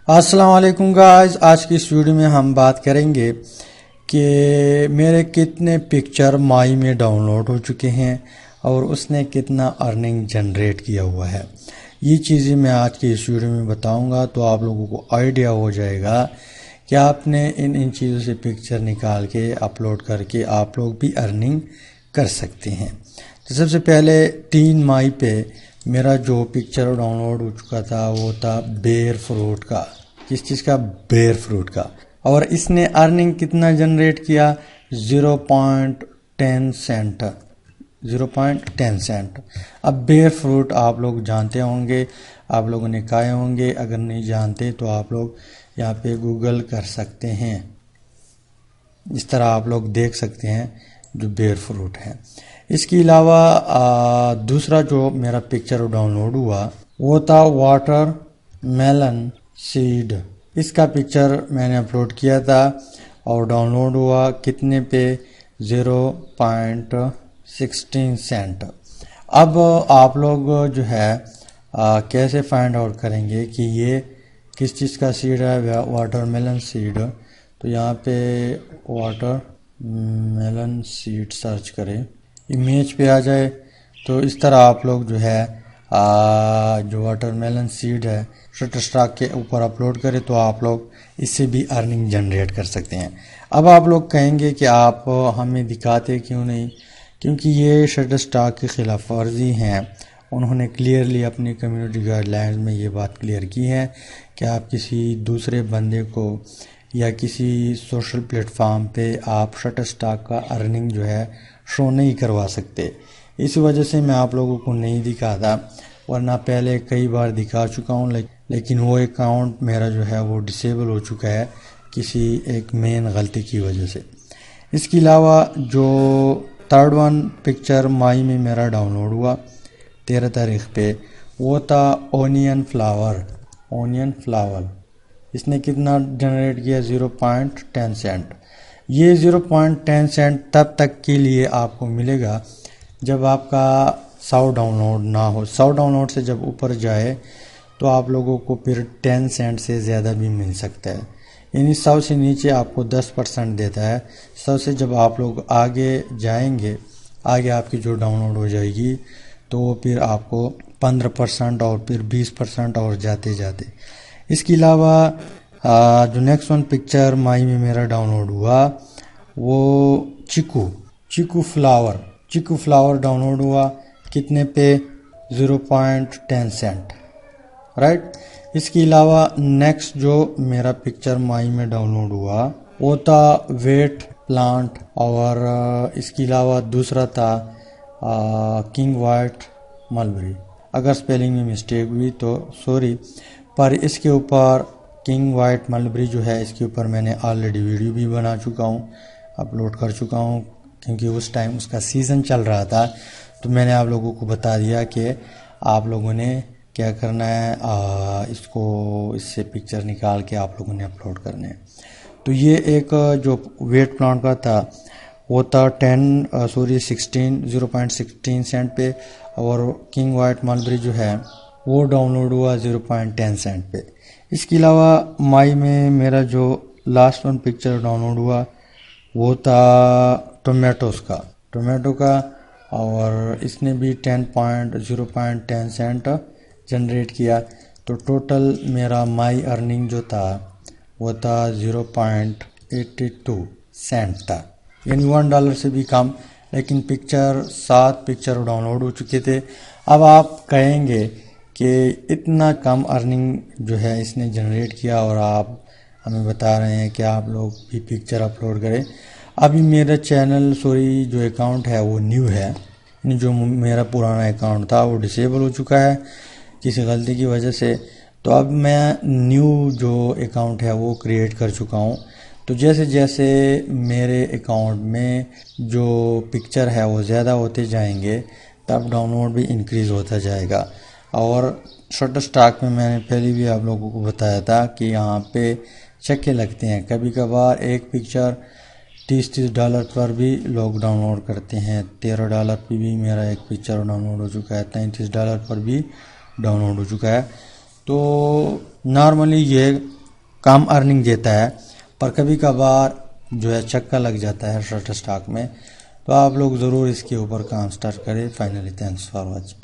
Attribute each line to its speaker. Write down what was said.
Speaker 1: السلام علیکم گائز، آج کی اس ویڈیو میں ہم بات کریں گے کہ میرے کتنے پکچر مائی میں ڈاؤن لوڈ ہو چکے ہیں اور اس نے کتنا ارننگ جنریٹ کیا ہوا ہے۔ یہ چیزیں میں آج کی اس ویڈیو میں بتاؤں گا تو آپ لوگوں کو آئیڈیا ہو جائے گا کہ آپ نے ان چیزوں سے پکچر نکال کے اپلوڈ کر کے آپ لوگ بھی ارننگ کر سکتے ہیں۔ تو سب سے پہلے 3 مائی پہ میرا جو پکچر ڈاؤن لوڈ ہو چکا تھا وہ تھا بیئر فروٹ کا۔ کس چیز کا؟ بیئر فروٹ کا۔ اور اس نے ارننگ کتنا جنریٹ کیا؟ 0.10 سینٹ۔ 0.10 سینٹ۔ اب بیئر فروٹ آپ لوگ جانتے ہوں گے، آپ لوگوں نے کھائے ہوں گے، اگر نہیں جانتے تو آپ لوگ یہاں پہ گوگل کر سکتے ہیں۔ اس طرح آپ لوگ دیکھ سکتے ہیں جو بیئر فروٹ ہے۔ اس کے علاوہ دوسرا جو میرا پکچر ڈاؤن لوڈ ہوا وہ تھا واٹر میلن سیڈ۔ اس کا پکچر میں نے اپلوڈ کیا تھا اور ڈاؤن لوڈ ہوا کتنے پہ؟ 0.16 سینٹ۔ اب آپ لوگ جو ہے کیسے فائنڈ آؤٹ کریں گے کہ یہ کس چیز کا سیڈ ہے؟ Watermelon seed. تو یہاں پہ واٹر میلن سیڈ سرچ کریں، امیج پہ آ جائے تو اس طرح آپ لوگ جو ہے جو واٹر میلن سیڈ ہے شٹر اسٹاک کے اوپر اپلوڈ کرے تو آپ لوگ اس سے بھی ارننگ جنریٹ کر سکتے ہیں۔ اب آپ لوگ کہیں گے کہ آپ ہمیں دکھاتے کیوں نہیں؟ کیونکہ یہ شٹر اسٹاک کی خلاف ورزی ہیں۔ انہوں نے کلیئرلی اپنی کمیونٹی گائیڈ لائنز میں یہ بات کلیئر کی ہے کہ آپ کسی دوسرے بندے کو یا کسی سوشل پلیٹ فارم پہ آپ شٹر اسٹاک کا ارننگ جو ہے شو نہیں کروا سکتے۔ اس وجہ سے میں آپ لوگوں کو نہیں دکھاتا، ورنہ پہلے کئی بار دکھا چکا ہوں، لیکن وہ اکاؤنٹ میرا جو ہے وہ ڈسیبل ہو چکا ہے کسی ایک مین غلطی کی وجہ سے۔ اس کے علاوہ جو 3rd پکچر مائی میں میرا ڈاؤن لوڈ ہوا 13 تاریخ پہ وہ تھا اونین فلاور۔ اونین فلاور اس نے کتنا جنریٹ کیا؟ 0.10 سینٹ۔ یہ 0.10 سینٹ تب تک کے لیے آپ کو ملے گا جب آپ کا 100 ڈاؤن لوڈ نہ ہو۔ 100 ڈاؤن لوڈ سے جب اوپر جائے تو آپ لوگوں کو پھر 10 سینٹ سے زیادہ بھی مل سکتا ہے، یعنی 100 سے نیچے آپ کو 10% دیتا ہے۔ 100 سے جب آپ لوگ آگے جائیں گے، آگے آپ کی جو ڈاؤن لوڈ ہو جائے گی تو وہ پھر آپ کو 15% اور پھر 20% اور جاتے جاتے۔ اس کے علاوہ جو نیکسٹ پکچر مائی میں میرا ڈاؤن لوڈ ہوا وہ چیکو فلاور ڈاؤن لوڈ ہوا کتنے پہ؟ 0.10 سینٹ، رائٹ۔ اس کے علاوہ نیکسٹ جو میرا پکچر مائی میں ڈاؤن لوڈ ہوا وہ تھا ویٹ پلانٹ، اور اس کے علاوہ دوسرا تھا کنگ وائٹ ملبری۔ اگر سپیلنگ میں مسٹیک ہوئی تو سوری، پر اس کے اوپر کنگ وائٹ ملبری جو ہے اس کے اوپر میں نے آلریڈی ویڈیو بھی بنا چکا ہوں، اپلوڈ کر چکا ہوں، کیونکہ اس ٹائم اس کا سیزن چل رہا تھا تو میں نے آپ لوگوں کو بتا دیا کہ آپ لوگوں نے کیا کرنا ہے، اس سے پکچر نکال کے آپ لوگوں نے اپلوڈ کرنے ہیں۔ تو یہ ایک جو ویٹ پلانٹ کا تھا وہ تھا 0.16 سینٹ پہ، اور کنگ وائٹ ملبری جو ہے وہ ڈاؤن لوڈ ہوا 0.10 سینٹ پہ۔ اس کے علاوہ مائی میں میرا جو لاسٹ پکچر ڈاؤن لوڈ ہوا وہ تھا ٹومیٹو کا، اور اس نے بھی 0.10 سینٹ جنریٹ کیا۔ تو ٹوٹل میرا مائی ارننگ جو تھا وہ تھا 0.82 سینٹ تھا، یعنی $1 سے بھی کم، لیکن 7 پکچر ڈاؤن لوڈ ہو چکے تھے۔ اب آپ کہیں گے کہ اتنا کم ارننگ جو ہے اس نے جنریٹ کیا اور آپ ہمیں بتا رہے ہیں کہ آپ لوگ بھی پکچر اپلوڈ کریں۔ ابھی میرا چینل جو اکاؤنٹ ہے وہ نیو ہے، یعنی جو میرا پرانا اکاؤنٹ تھا وہ ڈسیبل ہو چکا ہے کسی غلطی کی وجہ سے، تو اب میں نیو جو اکاؤنٹ ہے وہ کریٹ کر چکا ہوں۔ تو جیسے جیسے میرے اکاؤنٹ میں جو پکچر ہے وہ زیادہ ہوتے جائیں گے تب ڈاؤن لوڈ بھی انکریز ہوتا جائے گا۔ اور شٹر اسٹاک میں نے پہلے بھی آپ لوگوں کو بتایا تھا کہ یہاں پہ چکے لگتے ہیں، کبھی کبھار ایک پکچر $30 پر بھی لوگ ڈاؤن لوڈ کرتے ہیں۔ $13 پہ بھی میرا ایک پکچر ڈاؤن لوڈ ہو چکا ہے، $33 پر بھی ڈاؤن لوڈ ہو چکا ہے۔ تو نارملی یہ کم ارننگ دیتا ہے، پر کبھی کبھار جو ہے چکا لگ جاتا ہے شٹر اسٹاک میں، تو آپ لوگ ضرور اس کے اوپر کام سٹارٹ کریں. Finally thanks for watching.